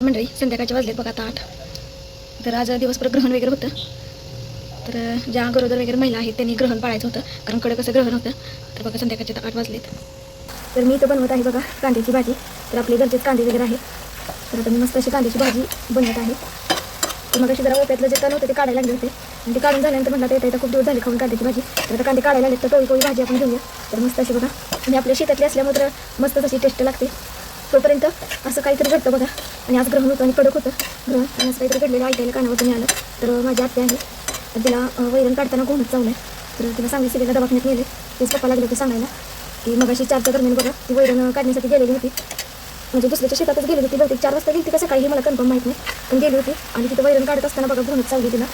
मंडळी संध्याकाळचे वाजलेत बघा आता 8. तर आज दिवसभर ग्रहण वगैरे होतं. तर ज्या गरोदर वगैरे महिला आहेत त्यांनी ग्रहण पाळायचं होतं, कारण कडक असं ग्रहण होतं. तर बघा संध्याकाळचे आता 8 वाजलेत. तर मी इथं बनवत आहे बघा कांद्याची भाजी. तर आपले घरचेच कांदे वगैरे आहेत. तर आता मी मस्त अशी कांद्याची भाजी बनवत आहे. तर मग अशी जरा ओप्यातलं जे तण होतं ते काढायला लागले होते, आणि ते काढून झाल्यानंतर म्हटलं तर इथं खूप दिवस झाले खाऊन कांद्याची भाजी. तर आता कांदे काढायला लागले तर कोळी कोळी भाजी आपण घेऊया. तर मस्त अशी बघा, आणि आपल्या शेतातली असल्यामुळे तर मस्त अशी टेस्ट लागते. तोपर्यंत असं काहीतरी घडतं बघा. आणि आज ग्रहण होतं आणि कडक होतं ग्रहण, आणि असं काहीतरी घडलेलं ऐकायला कानावरती आलं. तर माझी आत्या आहे, तर तिला वैरण काढताना गोंधळ चावलं. तर तिला सांगली सगळ्या दवाखान्यात नेले. तेच पप्पा लागले होते सांगायला की मग अशी 4च्या दरम्यान बघा ती वैरण काढण्यासाठी गेलेली होती. म्हणजे दुसऱ्याच्या शेतातच गेली होती, बहुतेक 4 वाजता गेली ती, कसं काही मला कन्फर्म माहीत नाही, पण गेली होती. आणि तिथं वैरण काढत असताना बघा गोंधळ चावली तिला.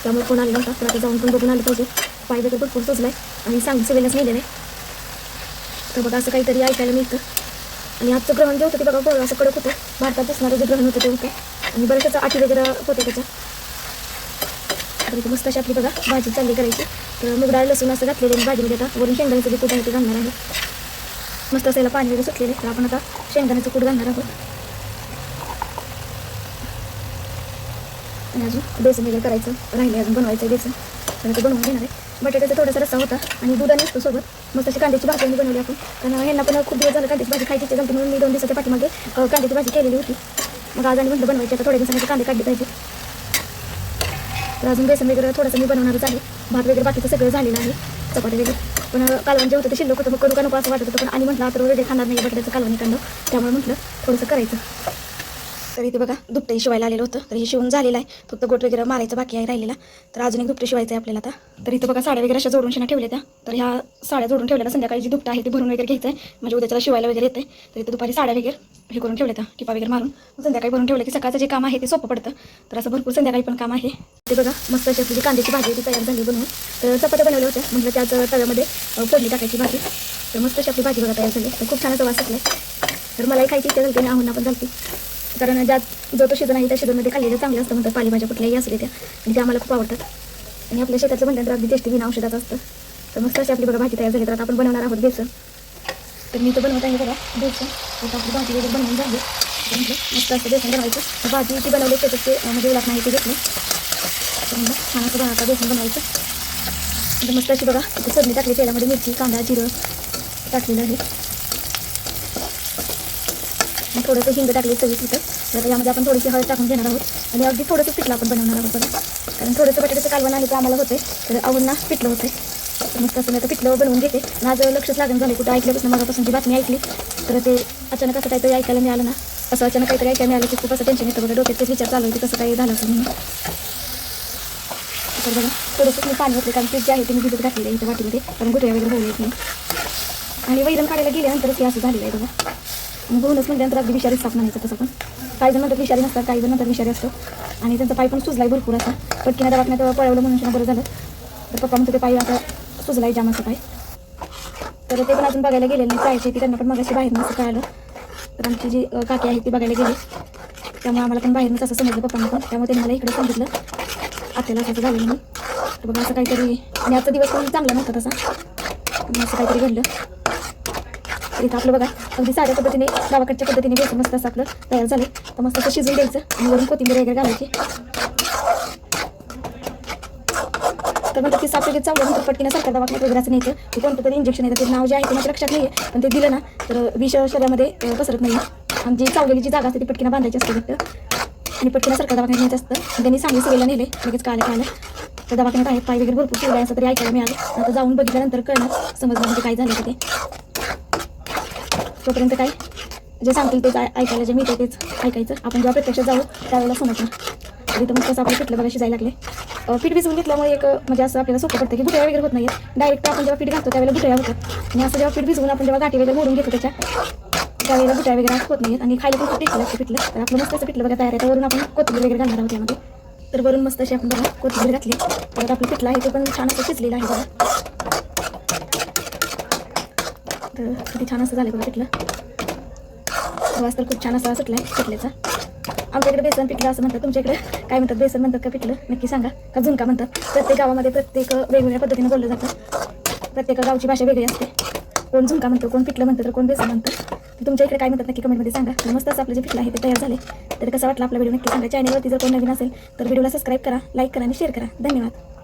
त्यामुळे फोन आला नव्हता. तर आता जाऊन पण बघून आलं पाहिजे. पाय वगैरे भरपूर सुजलाय आणि सांगली सगळ्यांनाच नेलेलं आहे. तर बघा असं काहीतरी ऐकायला मिळतं. आणि आजचं ग्रहण जे होतं ते बघा गोळ असं कडक होतं. भारतात दिसणारं जे ग्रहण होतं ते होतं, आणि बऱ्याचशा अटी वगैरे होते त्याच्या. तर इथे मस्त अशी आपली बघा भाजी चालली करायची. तर मूग डाळ लसूण असं घातलेलं आहे भाजीमध्ये. आता वरून शेंगदाण्याचं जे कूट आहे ते घालणार आहे. मस्त असायला पाणी वगैरे सुटलेलं आहे. तर आपण आता शेंगदाण्याचं कूट घालणार आहोत. आणि अजून बेसन वगैरे करायचं राहिले, अजून बनवायचं बेसन. तर ते बनवून घेणार आहे. बटाट्याचा थोडासा रस्सा होता आणि दूध आणि असतो सोबत. मस्त अशी कांद्याची भाजी बनवली आपण, कारण ह्यांना पण खूप दिवस झालं कांद्याची भाजी खायची झाली, म्हणून मी 2 दिवसाच्या पाठीमागे कांद्याची भाजी केलेली होती. मग आज आणि म्हटलं बनवायची, आता थोड्या दिवसांनी कांदे काढले पाहिजे. तर अजून बेसन वगैरे थोडंसं मी बनवणारच आहे. भात वगैरे बाकीचं सगळं झालेलं आहे, चपाती वगैरे. पण कालवण जे होतं ते शिल्लक होतं, मग करू का नको असं वाटत होतं. पण आणि म्हटलं आता वगैरे खाणार नाही बटाट्याचं कालवण कांदा, त्यामुळे म्हटलं थोडंसं करायचं. तर इथे बघा दुपटे शिवायला आलेलं होतं. तर हे शिवून झालेलं आहे, फक्त गोट वगैरे मारायचं बाकी आहे राहिलेला. तर अजून एक दुपटे शिवायचं आहे आपल्याला आता. तर इथं बघा साड्या वगैरे अशा जोडून शिना ठेवल्या त्या. तर ह्या साड्या जोडून ठेवलेल्या, संध्याकाळी जी दुपटं आहे ते भरून वगैरे घ्यायचं आहे, म्हणजे उद्याच्याला शिवायला वगैरे येते. तर इथं दुपारी साड्या वगैरे हे करून ठेवल्या त्या, टिपा वगैरे मारून. संध्याकाळी भरून ठेवलं की सकाळचं जे काम आहे ते सोपं पडतं. तर असं भरपूर संध्याकाळी पण काम आहे. ते बघा मस्त अशी आपली कांद्याची भाजी ती तयार झाली बनवून. तर चपात्या बनवल्या होत्या, म्हटलं त्याच तव्यामध्ये फोडणी टाकायची भाजी. तर मस्त अशी आपली भाजी बघा तयार झाली. तर खूप छान वास सुटला. तर मलाही खायची इच्छा झाली, नाहून पण झाली, कारण ज्यात जो तो सीझन आहे त्या सीझनमध्ये खाल्लेलं चांगलं असतं म्हणतात. पालेभाज्या कुठल्याही असले त्या, आणि त्या आम्हाला खूप आवडतात. आणि आपल्या शेताचं म्हटल्यानंतर अगदी टेस्टी बिना औषधाचं असतं. तर मस्त अशी आपली बघा भाजी तयार झाली. तर आता आपण बनवणार आहोत बेसन. तर मी तर बनवत आहे बघा बेसन. आता आपली भाजी वगैरे बनवून झाली. तर म्हटलं मस्त असं बेसन बनवायचं. भाजी ती बनवली त्याच्यात ते म्हणजे उलट नाही ते घेतलं. तर म्हटलं छान असं बनवता बेसन बनवायचं. तर मस्त अशी बघा इथे चटणी टाकली, तेलामध्ये मिरची कांदा जिरं टाकलेलं आहे, थोडंसं हिंग टाकले चवीत तिथं. तर यामध्ये आपण थोडीशी हळद टाकून घेणार आहोत, आणि अगदी थोडंसं पिठलं आपण बनवणार आहोत बघा, कारण थोडंसं बटाट्याचं कालवण आहे ते आम्हाला होते. तर आवडना पिठलं होते. तर मस्त असं मी आता पिठलं बनवून घेते. माझं लक्षच लागून झालं कुठं ऐकल्यापासून मगापासून जी बातमी ऐकली, तर ते अचानक असं काहीतरी ऐकायला मिळालं ना, असं अचानक काहीतरी ऐकायला मिळालं की खूप असं टेन्शन येतं बघा. डोक्यात तेच विचार चालू होते कसं काही झालं असं म्हणून. तर बघा थोडंसं मी पाणी होते, कारण पीठ जे आहे ते मी भिजत घातलेलं आहे इथं वाटीमध्ये, कारण गुठळ्या वगैरे होऊ येत नाही. आणि वैरण काढायला गेल्यानंतरच हे असं झालेलं आहे बघा. आणि बोनस म्हटल्यानंतर अगदी विषारी साप म्हणायचं तसं. पण काही जण नंतर विषारी नसतात, काही जण नंतर विषारी असतो. आणि त्यांचा पाय पण सुजलाय भरपूर असा. पटकीनं दवाखान्यात पळवलं म्हणून बरं झालं. तर पप्पा म्हणतो ते पाय आता सुजलाय जामाचा पाय. तर ते पण अजून बघायला गेलेलं नाही, जायची ती त्यांना पण मग अशी बाहेरनं असं कळालं. तर आमची जी काकी आहे ती बघायला गेली, त्यामुळे आम्हाला पण बाहेरनंच असं समजलं पप्पांना पण. त्यामुळे त्यांनी मला इकडे सांगितलं आत्याला असं झालं म्हणून. तर बघा असं काहीतरी, आणि आजचा दिवस पण चांगला नव्हता तसा, असं काहीतरी घडलं. इथं आपलं बघा अगदी साध्या पद्धतीने गावाकडच्या पद्धतीने बेसन मस्त असं आपलं तयार झालं. तर मस्त असं शिजून द्यायचं, आणि वरून कोथिंबीर वगैरे घालायची. तर म्हणतात की साप वगैरे चावल्यानंतर पटकीनं सरकार दवाखान्यात वगैरे असं न्यायचं. ते कोणतं तरी इंजेक्शन येतं, ते नाव जे आहे ते माझ्या लक्षात नाही आहे, पण ते दिलं ना तर विष शरीरामध्ये पसरत नाही. आणि जी चावलेली जी जागा असते ती पटकीनं बांधायची असते फक्त, आणि पटकीनं सरकार दवाखान्यात न्यायचं असतं. त्यांनी सांगली सगळ्याला नेले, लगेच कळालं. तर दवाखान्यात आहे पाय वगैरे भरपूर शिवला असं तरी ऐकायला मिळालं. आता जाऊन बघितल्यानंतर कळणार समजलं म्हणजे काय झालं ते. तोपर्यंत काय जे सांगतील तेच ऐकायला, जे मिळतं तेच ऐकायचं. आपण जेव्हा प्रत्यक्ष जाऊ त्यावेळेला समजणार. तर इथं मग कसं आपलं पिठलं बघा शिजायला लागले. पीठ भिजवून घेतल्यामुळे एक म्हणजे असं आपल्याला सोपं पडतं की गुठळ्या वगैरे होत नाही. डायरेक्ट आपण जेव्हा पीठ घालतो त्यावेळेला गुठळ्या होतात, आणि असं जेव्हा पीठ भिजवून आपण जेव्हा गाठी वगैरे मोडून घेतो त्यावेळेला गुठळ्या वगैरे होत नाहीत, आणि खायला पण खूप टेस्टी लागतं पिठलं. तर आपलं मस्त असं पिठलं बघा तयार आहे. तर वरून आपण कोथिंबीर वगैरे घालणार आहोत यामध्ये. तर वरून मस्त अशी आपण बघा कोथिंबीर घातली. तर आपलं पिठलं आहे ते पण छान असं शिजलेलं आहे बघा. तर किती छान असं झालं बघा पिठलं. वास तर खूप छान असा सुटला आहे पिठल्याचा. आमच्याकडे बेसन पिठलं असं म्हणतात, तुमच्याकडे काय म्हणतात, बेसन म्हणतात का पिठलं नक्की सांगा, का झुणका म्हणतात. प्रत्येक गावामध्ये प्रत्येक वेगवेगळ्या पद्धतीने बोललं जातं. प्रत्येक गावची भाषा वेगळी असते. कोण झुणका म्हणतो, कोण पिठलं म्हणतं, तर कोण बेसन म्हणतं. तर तुमच्या इकडे काय म्हणतात नक्की कमेंटमध्ये सांगा. तर मस्त असं आपलं जे पिठलं आहे ते तयार झाले. तर कसं वाटलं आपला व्हिडिओ नक्की सांगा. चॅनलवरती जर कोण नवीन असेल तर व्हिडिओला सबस्क्राईब करा, लाईक करा आणि शेअर करा. धन्यवाद.